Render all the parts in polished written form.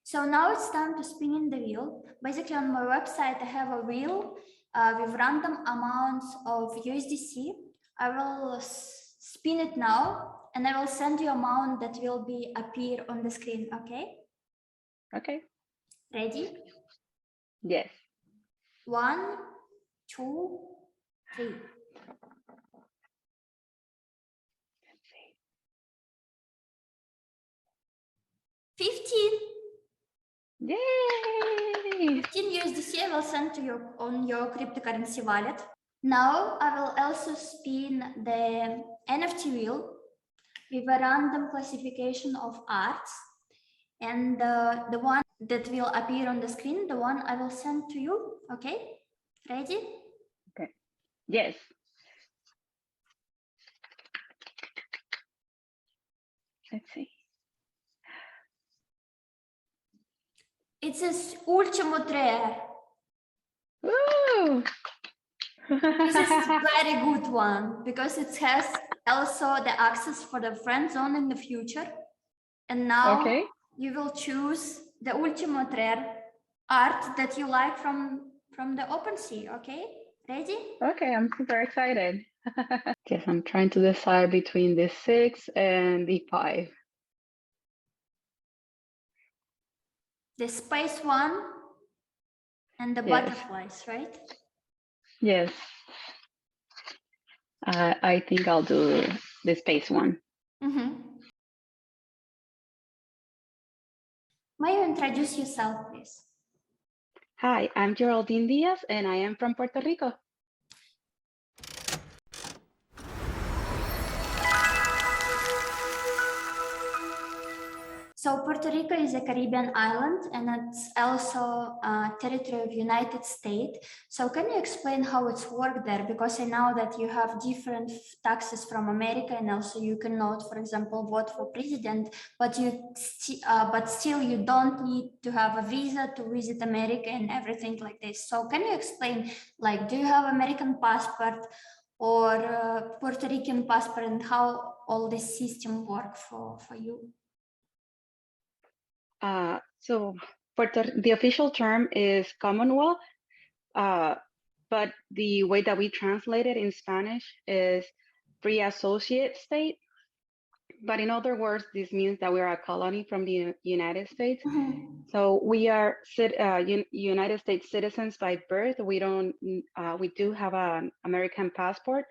So now it's time to spin in the wheel. Basically on my website, I have a wheel with random amounts of USDC. I will spin it now and I will send you amount that will be appear on the screen, okay? Okay. Ready? Yes. 1, 2, 3. Let's see. 15. Yay! 15 USDC I will send to you on your cryptocurrency wallet. Now I will also spin the NFT wheel with a random classification of arts, and the one that will appear on the screen, the one I will send to you. Okay, ready? Okay. Yes. Let's see. It says ultimo rare. Woo! This is a very good one because it has also the access for the friend zone in the future. And now Okay. you will choose the ultimo rare art that you like from the OpenSea. Okay, ready? Okay, I'm super excited. Yes, I'm trying to decide between the 6 and the 5. The space one and the Yes. butterflies, right? Yes. I think I'll do the space one. May you introduce yourself, please? Hi, I'm Geraldine Diaz, and I am from Puerto Rico. So Puerto Rico is a Caribbean island and it's also a territory of United States. So can you explain how it's worked there? Because I know that you have different taxes from America, and also you cannot, for example, vote for president, but still you don't need to have a visa to visit America and everything like this. So can you explain, like, do you have American passport or Puerto Rican passport, and how all this system work for you? So the official term is Commonwealth, but the way that we translate it in Spanish is Free Associate State. But in other words, this means that we are a colony from the United States. So we are United States citizens by birth. We do have an American passport.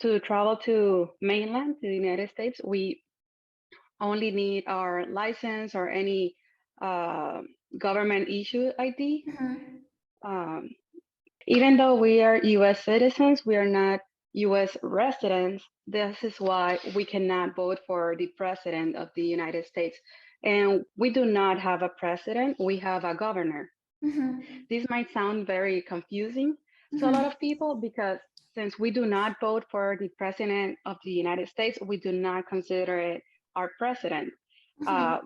To travel to mainland, to the United States, we only need our license or any government issued ID. Even though we are US citizens, we are not US residents. This is why we cannot vote for the president of the United States. And we do not have a president, we have a governor. This might sound very confusing to a lot of people because since we do not vote for the president of the United States, we do not consider it our president.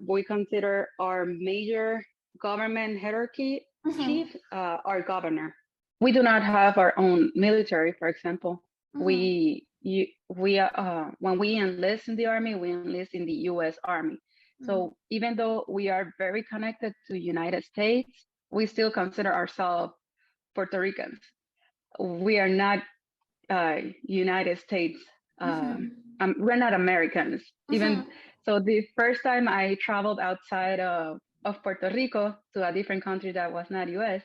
We consider our major government hierarchy chief our governor. We do not have our own military, for example. When we enlist in the army, we enlist in the U.S. Army. So even though we are very connected to United States, we still consider ourselves Puerto Ricans. We are not United States. We're not Americans. Even so, the first time I traveled outside of Puerto Rico to a different country that was not U.S.,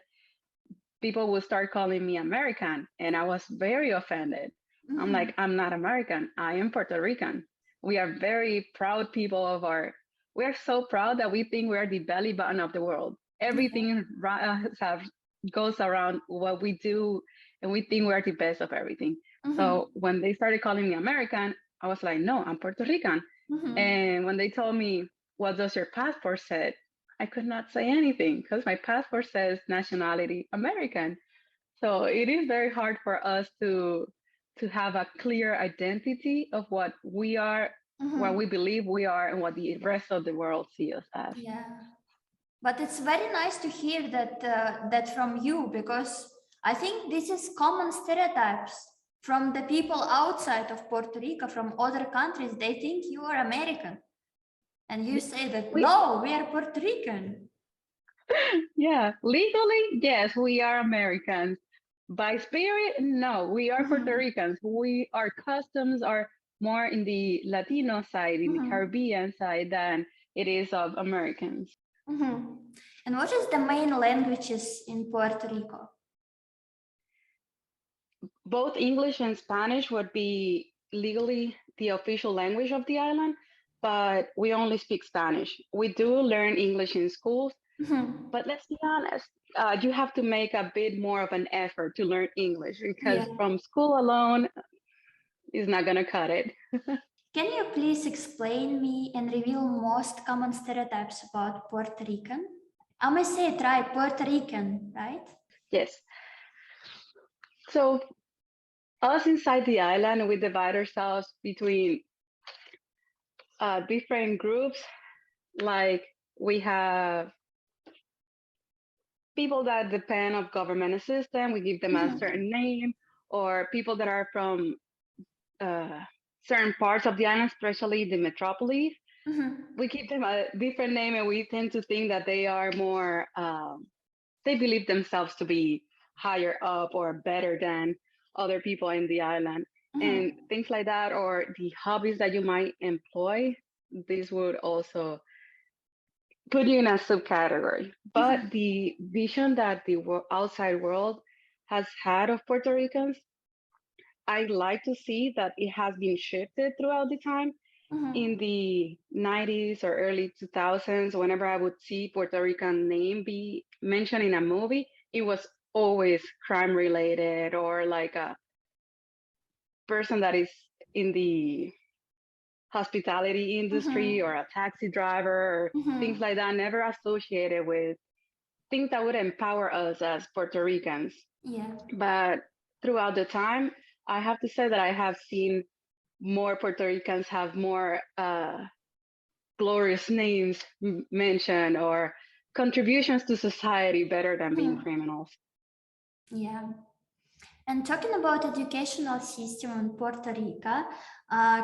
people would start calling me American, and I was very offended. I'm like, I'm not American. I am Puerto Rican. We are very proud people we are so proud that we think we are the belly button of the world. Everything goes around what we do, and we think we're the best of everything. So when they started calling me American, I was like, no, I'm Puerto Rican. And when they told me, what does your passport say? I could not say anything because my passport says nationality American. So it is very hard for us to have a clear identity of what we are, what we believe we are, and what the rest of the world sees us as. Yeah, but it's very nice to hear that from you, because I think this is common stereotypes from the people outside of Puerto Rico, from other countries. They think you are American, and you say that no, we are Puerto Rican. Yeah, legally, yes, we are Americans. By spirit, no, we are Puerto Mhm, Ricans. Our customs are more in the Latino side, in the mhm, Caribbean side, than it is of Americans. mhm. And what is the main languages in Puerto Rico? Both English and Spanish would be legally the official language of the island, but we only speak Spanish. We do learn English in schools, Mhm. but let's be honest, you have to make a bit more of an effort to learn English because Yeah. from school alone is not going to cut it. Can you please explain me and reveal most common stereotypes about Puerto Rican? I must say it right, Puerto Rican, right? Yes. So, us inside the island, we divide ourselves between different groups. Like we have people that depend of government assistance, we give them a Mhm, certain name, or people that are from uh, certain parts of the island, especially the metropolis. mhm, We give them a different name, and we tend to think that they are more. They believe themselves to be higher up or better than other people in the island, and mhm, things like that, or the hobbies that you might employ. This would also put you in a subcategory. But mhm, the vision that the outside world has had of Puerto Ricans, I like to see that it has been shifted throughout the time. mhm. In the 90s or early 2000s, whenever I would see Puerto Rican name be mentioned in a movie, it was always crime related or like a person that is in the hospitality industry Mhm, or a taxi driver or things mhm. like that, never associated with things that would empower us as Puerto Ricans. Yeah. But throughout the time, I have to say that I have seen more Puerto Ricans have more glorious names mentioned or contributions to society better than being Mhm. criminals. Yeah. And talking about educational system in Puerto Rico,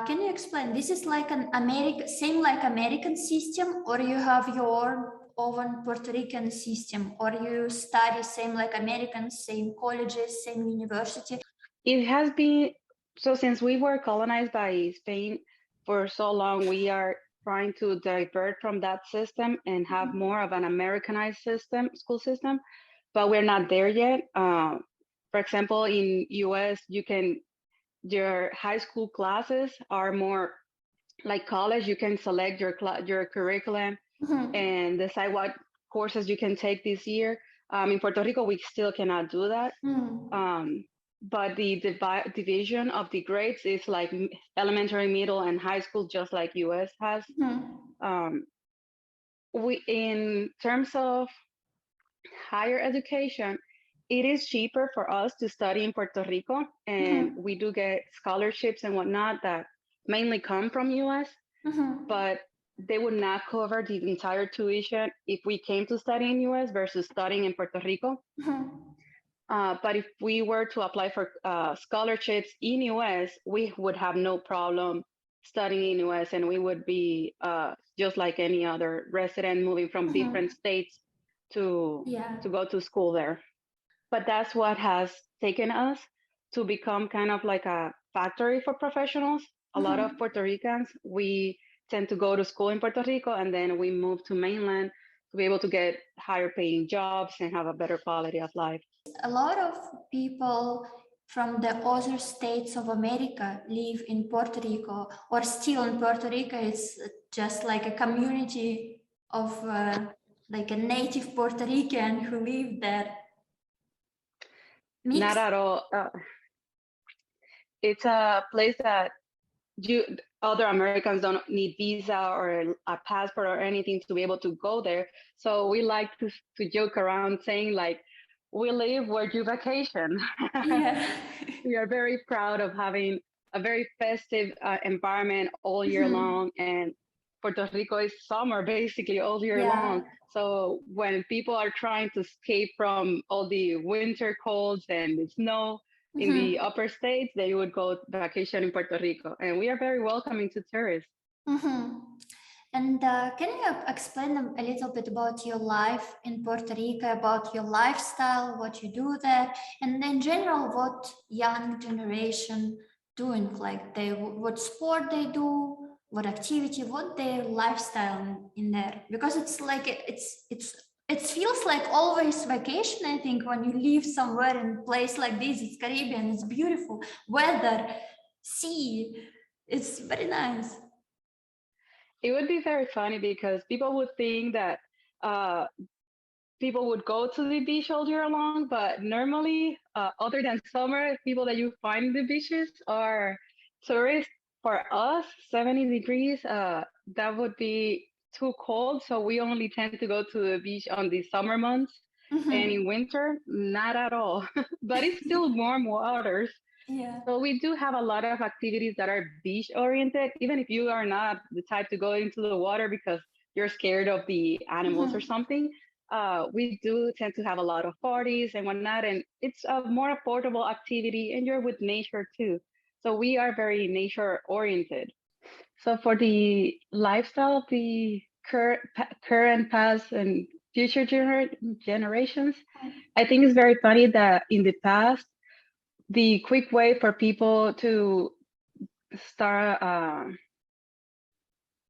can you explain? This is like an American, same like American system, or you have your own Puerto Rican system, or you study same like Americans, same colleges, same university? It has been so since we were colonized by Spain for so long, we are trying to divert from that system and have Mhm, more of an Americanized system, school system, but we're not there yet. For example, in US, your high school classes are more like college. You can select your curriculum mhm, and decide what courses you can take this year. In Puerto Rico, we still cannot do that. mhm, Um, but the division of the grades is like elementary, middle, and high school, just like US has. mhm, Um, in terms of higher education, it is cheaper for us to study in Puerto Rico, and mhm, we do get scholarships and whatnot that mainly come from US, mhm, but they would not cover the entire tuition if we came to study in US versus studying in Puerto Rico. mhm, But if we were to apply for scholarships in US, we would have no problem studying in US, and we would be just like any other resident moving from different mhm. states to Yeah. to go to school there. But that's what has taken us to become kind of like a factory for professionals. A lot of Mhm. Puerto Ricans, we tend to go to school in Puerto Rico and then we move to mainland to be able to get higher paying jobs and have a better quality of life. A lot of people from the other states of America live in Puerto Rico, or still in Puerto Rico. It's just like a community of like a native Puerto Rican who live there. Not Mixed. at all. It's a place that you other Americans don't need visa or a passport or anything to be able to go there. So we like to joke around saying like, we live where you vacation. Yeah. We are very proud of having a very festive environment all year Mhm. long, and Puerto Rico is summer basically all year long. Yeah. So when people are trying to escape from all the winter colds and the snow in the Mhm. upper states, they would go vacation in Puerto Rico, and we are very welcoming to tourists. Mhm. And can you explain a little bit about your life in Puerto Rico, about your lifestyle, what you do there, and in general, what young generation doing, like what sport they do, what activity, what their lifestyle in there? Because it's like it feels like always vacation. I think when you live somewhere in a place like this, it's Caribbean, it's beautiful weather, sea, it's very nice. It would be very funny because people would think that uh, people would go to the beach all year long, but normally, other than summer, people that you find in the beaches are tourists. For us, 70 degrees, that would be too cold. So we only tend to go to the beach on the summer months. And Mhm. in winter, not at all. But it's still warm waters. Yeah. So we do have a lot of activities that are beach oriented, even if you are not the type to go into the water because you're scared of the animals or Mhm. something. We do tend to have a lot of parties and whatnot, and it's a more affordable activity, and you're with nature too. So we are very nature oriented. So for the lifestyle of the current, past, and future generations, I think it's very funny that in the past, the quick way for people to start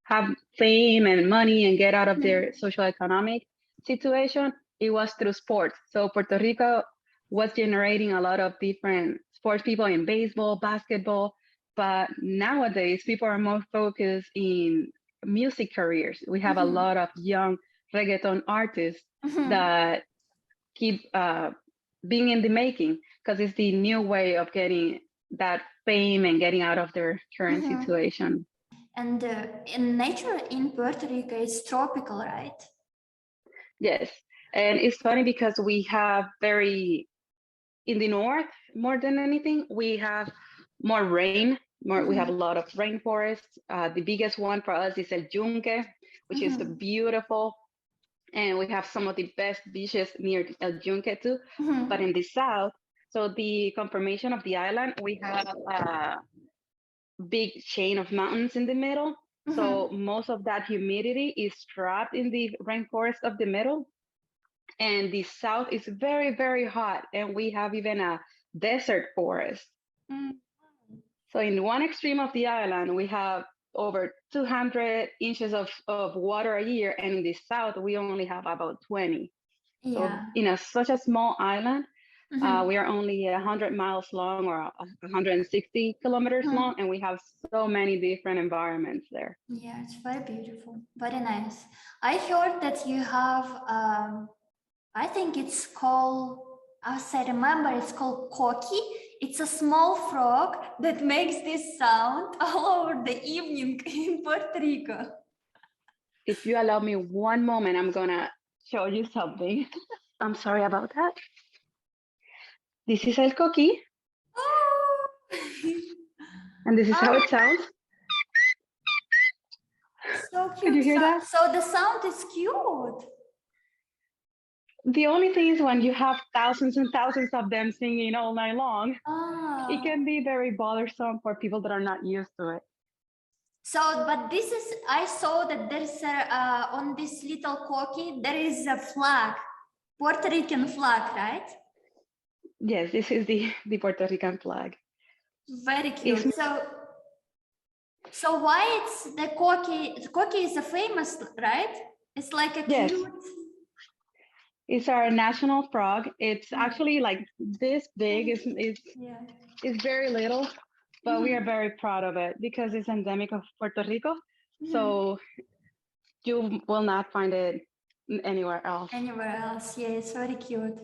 have fame and money and get out of Mhm. their social economic situation, it was through sports. So Puerto Rico was generating a lot of different sports people in baseball, basketball, but nowadays people are more focused in music careers. We have a Mhm. lot of young reggaeton artists Mhm. that keep being in the making because it's the new way of getting that fame and getting out of their current Mhm. situation. And in nature in Puerto Rico, it's tropical, right? Yes. And it's funny because we have very, in the north, more than anything, we have more rain. More, we have a Mhm. lot of rainforests. The biggest one for us is El Yunque, which is Mhm. beautiful. And we have some of the best beaches near El Yunque too. But Mhm. in the south, so the conformation of the island, we have big chain of mountains in the middle. So Mhm. most of that humidity is trapped in the rainforest of the middle. And the south is very, very hot. And we have even a desert forest. Mhm. So in one extreme of the island, we have over 200 inches of water a year. And in the south, we only have about 20. So Yeah. in such a small island, we Mhm. are only 100 miles long or 160 kilometers long, Mhm. and we have so many different environments there. Yeah, it's very beautiful, very nice. I heard that you have, I think it's called, as I remember, it's called coqui. It's a small frog that makes this sound all over the evening in Puerto Rico. If you allow me one moment, I'm gonna show you something. I'm sorry about that. This is El Coqui, Oh, and this is how it oh, sounds. so Could you cute. hear So, that? so the sound is cute. The only thing is when you have thousands and thousands of them singing all night long, it Ah, can be very bothersome for people that are not used to it. so but this is, I saw that there's a, on this little cocky, there is a flag, Puerto Rican flag, right? Yes, this is the Puerto Rican flag. Very It's cute. So why it's the cocky? The cocky is a famous, right? It's like a yes, cute. it's our national frog. It's Mm, actually like this big. yeah. It's very little, but we are Mhm. very proud of it because it's endemic of Puerto Rico. Mhm. So you will not find it anywhere else. Anywhere else? Yeah, it's very cute.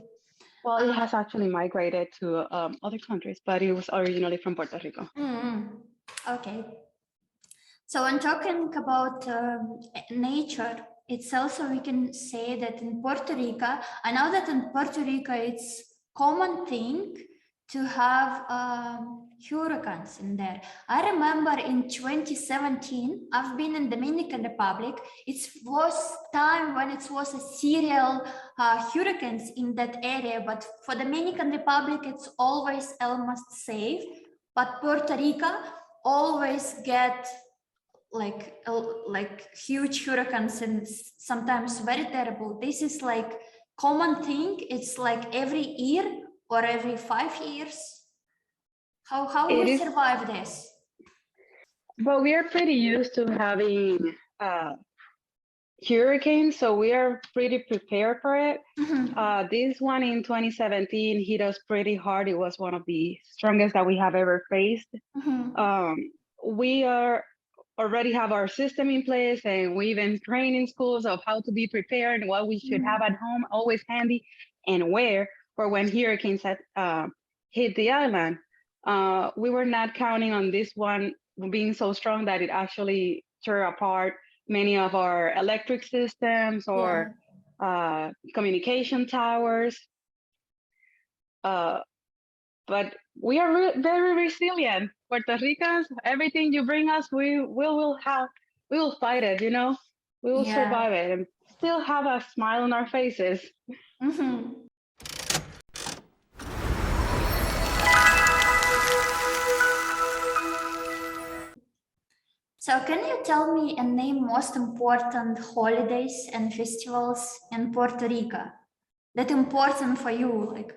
Well, it Uh, has actually migrated to other countries, but it was originally from Puerto Rico. mm, okay. So when talking about nature, it's also, we can say that in Puerto Rico, I know that in Puerto Rico it's common thing to have hurricanes in there. I remember in 2017, I've been in Dominican Republic. It was time when it was a serial hurricanes in that area, but for Dominican Republic, it's always almost safe. But Puerto Rico always get like huge hurricanes and sometimes very terrible. This is like common thing. It's like every year or every 5 years. How It you is, survive this? but we are pretty used to having hurricanes, so we are pretty prepared for it. This one in 2017 hit us pretty hard. It was one of the strongest that we have ever faced. We are already have our system in place, and we even train in schools of how to be prepared, what we should have at home, always handy, and where for when hurricanes hit the island. We were not counting on this one being so strong that it actually tore apart many of our electric systems or communication towers. But we are very resilient. Puerto Ricans, everything you bring us, we will fight it, you know, we will survive it and still have a smile on our faces. So can you tell me and name most important holidays and festivals in Puerto Rico that important for you, like,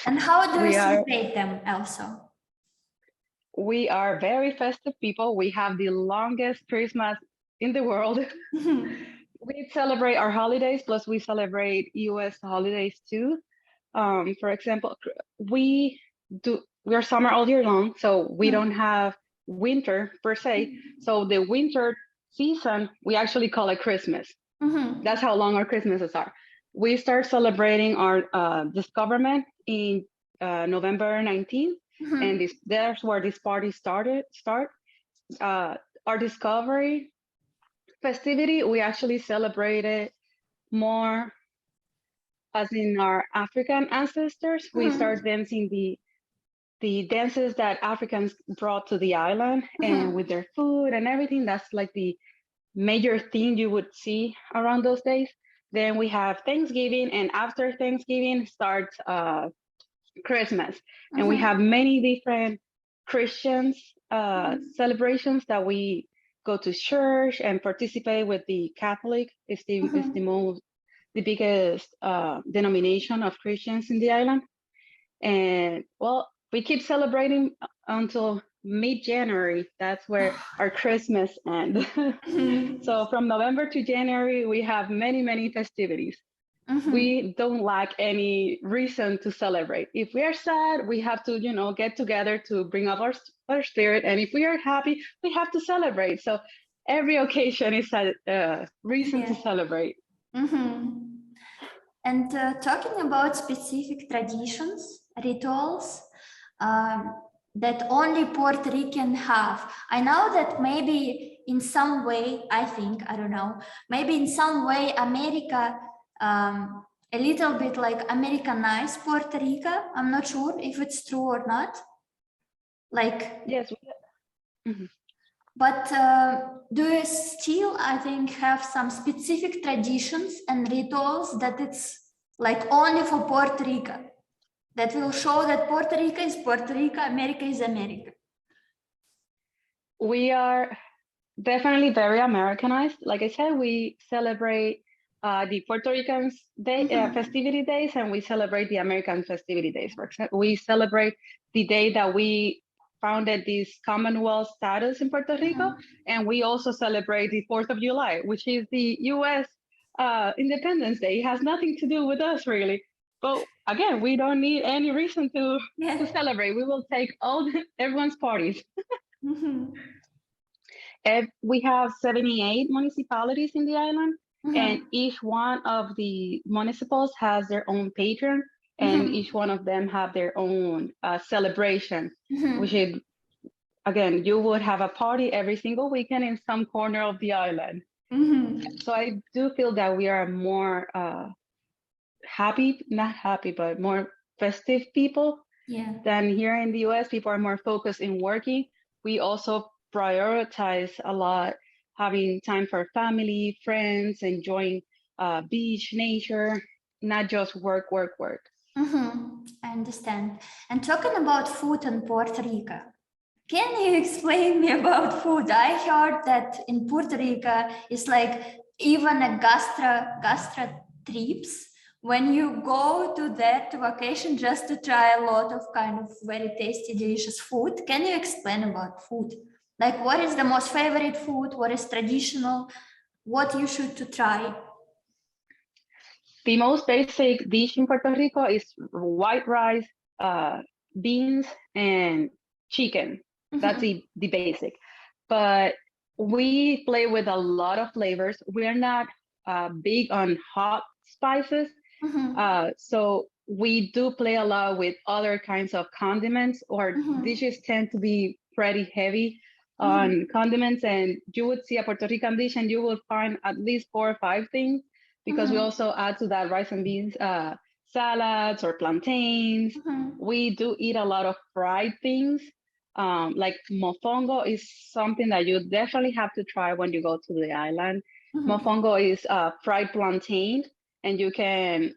and how do you celebrate them also? We are very festive people. We have the longest Christmas in the world. We celebrate our holidays, plus we celebrate US holidays too. For example, we are summer all year long, so we don't have winter per se. So the winter season, we actually call it Christmas. That's how long our Christmases are. We start celebrating our discoverment in November 19th, and that's where this party start. Our discovery festivity, we actually celebrated more as in our African ancestors. We start dancing the dances that Africans brought to the island, and with their food and everything. That's like the major thing you would see around those days. Then we have Thanksgiving, and after Thanksgiving starts Christmas, and we have many different Christians celebrations that we go to church and participate with. The Catholic is the biggest denomination of Christians in the island, and well, we keep celebrating until mid-January. That's where our Christmas ends. So from November to January, we have many festivities. We don't lack any reason to celebrate. If we are sad, we have to, you know, get together to bring up our spirit. And if we are happy, we have to celebrate. So every occasion is a reason to celebrate. And talking about specific traditions, rituals that only Puerto Rican have. I know that maybe in some way, I don't know, maybe in some way America a little bit like Americanized Puerto Rico. I'm not sure if it's true or not. Like, yes. But do you still, I think, have some specific traditions and rituals that it's like only for Puerto Rico, that will show that Puerto Rico is Puerto Rico, America is America? We are definitely very Americanized. Like I said, we celebrate the Puerto Rican festivity days, and we celebrate the American festivity days. For example, we celebrate the day that we founded this Commonwealth status in Puerto Rico, and we also celebrate the 4th of July, which is the U.S. Independence Day. It has nothing to do with us, really. But again, we don't need any reason to celebrate. We will take everyone's parties. We have 78 municipalities in the island, and each one of the municipals has their own patron, and each one of them have their own celebration, which is, again, you would have a party every single weekend in some corner of the island. So I do feel that we are more not happy, but more festive people than here in the US. People are more focused in working. We also prioritize a lot having time for family, friends, enjoying beach, nature, not just work. I understand. And talking about food in Puerto Rico, Can you explain me about food? I heard that in Puerto Rico, it's like even a gastro trips when you go to that vacation just to try a lot of kind of very tasty, delicious food. Can you explain about food? Like what is the most favorite food? What is traditional? What you should to try? The most basic dish in Puerto Rico is white rice, beans, and chicken. That's Mhm, the basic. But we play with a lot of flavors. We are not big on hot spices. mhm, So we do play a lot with other kinds of condiments, or mhm, dishes tend to be pretty heavy mhm, on condiments. And you would see a Puerto Rican dish and you will find at least 4 or 5 things, because we mhm, also add to that rice and beans, salads or plantains. mhm, We do eat a lot of fried things. Like mofongo is something that you definitely have to try when you go to the island. mhm. Mofongo is fried plantain, and you can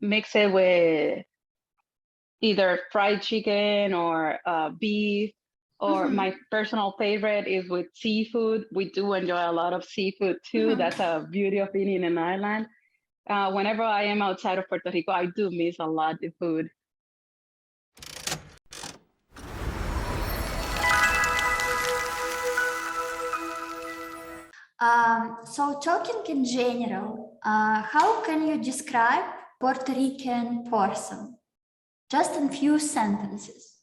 mix it with either fried chicken or beef. Or my Mhm, personal favorite is with seafood. We do enjoy a lot of seafood too. mhm. That's a beauty of being in an island. Whenever I am outside of Puerto Rico, I do miss a lot the food. So talking in general, how can you describe Puerto Rican person? Just in few sentences.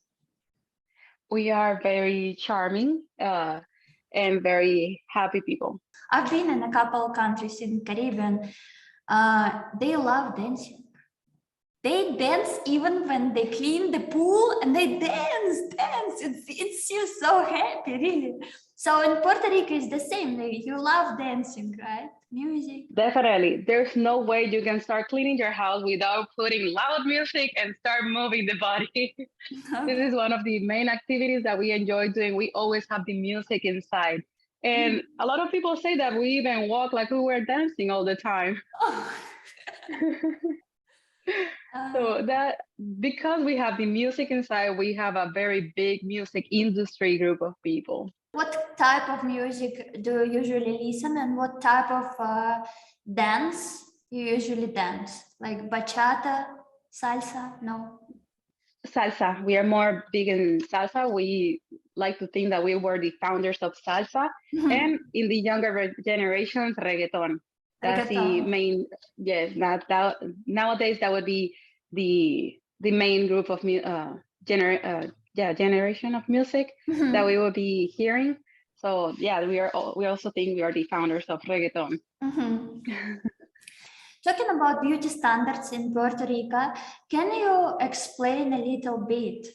We are very charming and very happy people. I've been in a couple countries in Caribbean. They love dancing. They dance even when they clean the pool and they dance. It's you so happy, really. So in Puerto Rico, it's the same. You love dancing, right? Music. Definitely. There's no way you can start cleaning your house without putting loud music and start moving the body. This is one of the main activities that we enjoy doing. We always have the music inside. And a lot of people say that we even walk like we were dancing all the time. Oh. Uh, So that, because we have the music inside, we have a very big music industry group of people. what type of music do you usually listen, and what type of dance you usually dance? Like bachata, salsa? No. Salsa. We are more big in salsa. We like to think that we were the founders of salsa. And in the younger generations, reggaeton. That's the Reggaeton. main, yes, that nowadays that would be the main group of generation of music that we Mhm, will be hearing. So yeah, we also think we are the founders of reggaeton. mhm. Talking about beauty standards in Puerto Rico, can you explain a little bit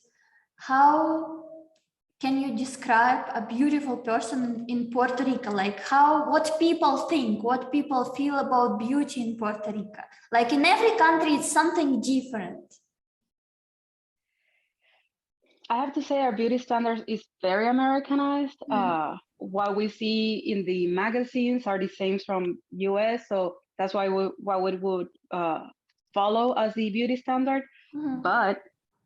how can you describe a beautiful person in Puerto Rico? Like what people think, what people feel about beauty in Puerto Rico? Like in every country, it's something different. I have to say our beauty standards is very Americanized. Mm, What we see in the magazines are the same from US, so that's why what we would follow as the beauty standard. mhm, But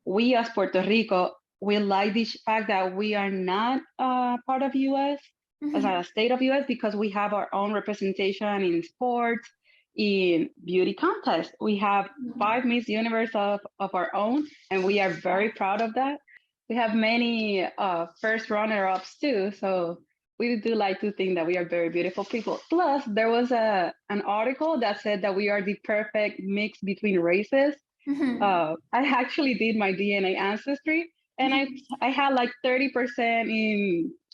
we as Puerto Rico, we like the fact that we are not part of US as a mhm, state of US, because we have our own representation in sports, in beauty contests. We have mhm. 5 Miss Universe of our own, and we are very proud of that. We have many first runner-ups too, so we do like to think that we are very beautiful people. Plus, there was an article that said that we are the perfect mix between races. Mhm, I actually did my DNA ancestry, and mhm. I had like 30%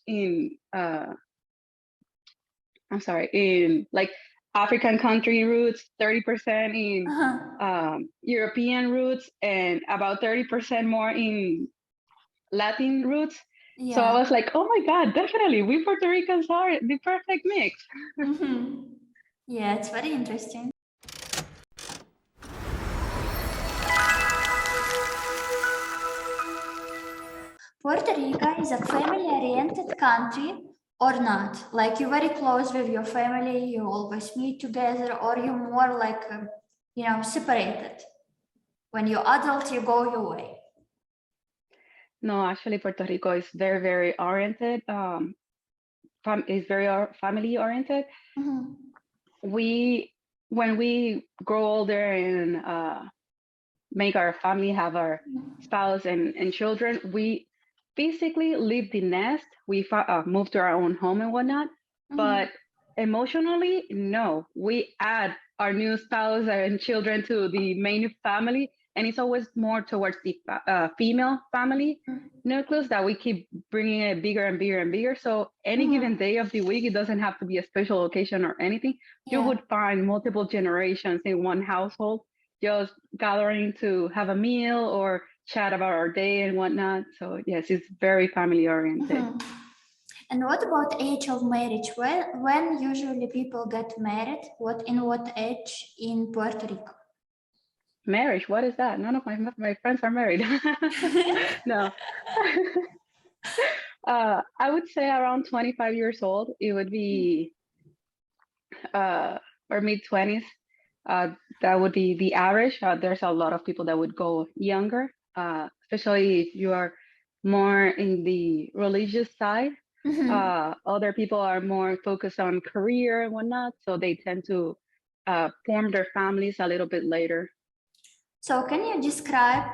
in I'm sorry, in like African country roots, 30% in Uh-huh. European roots, and about 30% more in Latin roots. So I Yeah. was like, oh my God, definitely, we Puerto Ricans are the perfect mix. Mhm. Yeah, it's very interesting. Puerto Rico is a family-oriented country or not? Like you're very close with your family, you always meet together, or you're more like, separated. When you're adult, you go your way. No, actually, Puerto Rico is very, very oriented. Is very family oriented. Mhm. We, when we grow older and make our family, have our spouse and children, we basically leave the nest. We move to our own home and whatnot. Mhm. But emotionally, no, we add our new spouse and children to the main family. And it's always more towards the female family nucleus that we keep bringing it bigger and bigger and bigger. So any given Mhm. day of the week, it doesn't have to be a special occasion or anything. You Yeah. would find multiple generations in one household just gathering to have a meal or chat about our day and whatnot. So yes, it's very family oriented. Mhm. And what about age of marriage? When usually people get married? What age in Puerto Rico? Marriage, what is that? None of my friends are married. No. I would say around 25 years old. It would be uh, or mid 20s. Uh, that would be the average. There's a lot of people that would go younger, especially if you are more in the religious side. Mhm. Other people are more focused on career and whatnot, so they tend to form their families a little bit later. So can you describe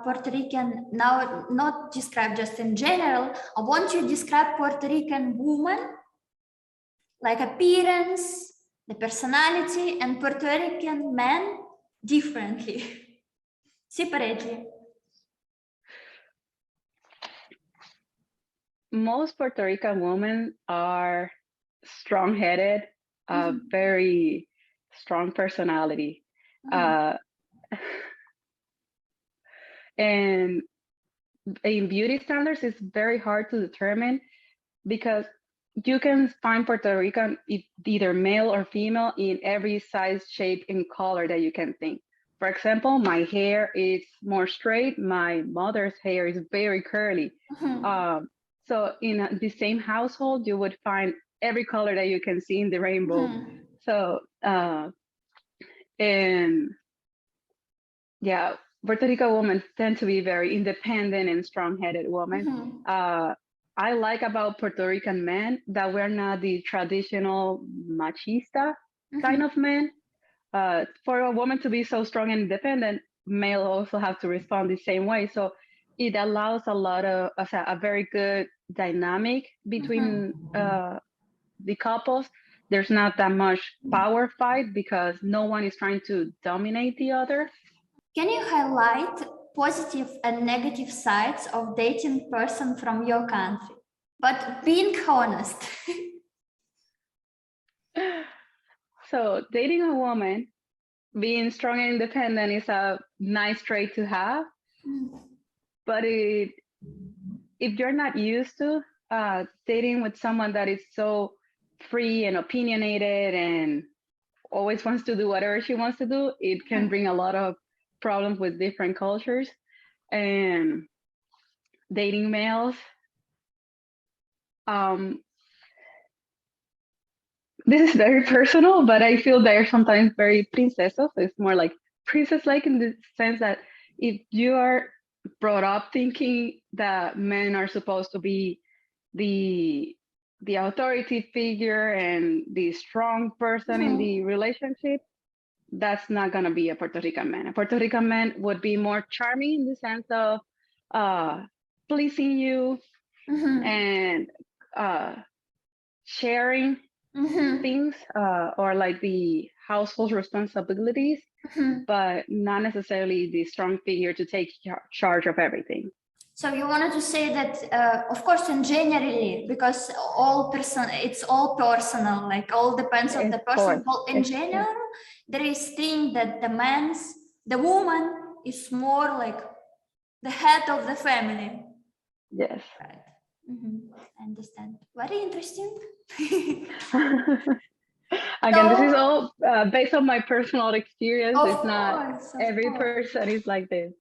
Puerto Rican, now not describe just in general, I want you to describe Puerto Rican woman, like appearance, the personality, and Puerto Rican men differently, separately. Most Puerto Rican women are strong-headed, Mhm. very strong personality, Mhm. uh, and in beauty standards, it's very hard to determine because you can find Puerto Rican either male or female in every size, shape, and color that you can think. For example, my hair is more straight. My mother's hair is very curly. Mhm. Um, so in the same household, you would find every color that you can see in the rainbow. Mhm. So and yeah, Puerto Rico women tend to be very independent and strong-headed women. Mhm. Uh, I like about Puerto Rican men that we're not the traditional machista kind Mhm. of men. For a woman to be so strong and independent, male also have to respond the same way. So it allows a lot of a very good dynamic between Mhm. the couples. There's not that much power fight because no one is trying to dominate the other. Can you highlight positive and negative sides of dating person from your country? But being honest. So dating a woman, being strong and independent is a nice trait to have, but if you're not used to dating with someone that is so free and opinionated and always wants to do whatever she wants to do, it can bring a lot of problems with different cultures. And dating males, um, this is very personal, but I feel they're sometimes very princessos. It's more like princess-like in the sense that if you are brought up thinking that men are supposed to be the the authority figure and the strong person in the relationship, that's not gonna be a Puerto Rican man. A Puerto Rican man would be more charming in the sense of uh, pleasing you Mhm. and uh, sharing Mhm. things or like the household responsibilities, Mhm. but not necessarily the strong figure to take charge of everything. So you wanted to say that, of course, in generally, because it's all personal, like all depends on Of the person. course, But in general, there is thing that the woman is more like the head of the family. yes. Right. I understand. Very interesting. Again, this is So, all based on my personal experience. of It's not course, of every course. person is like this.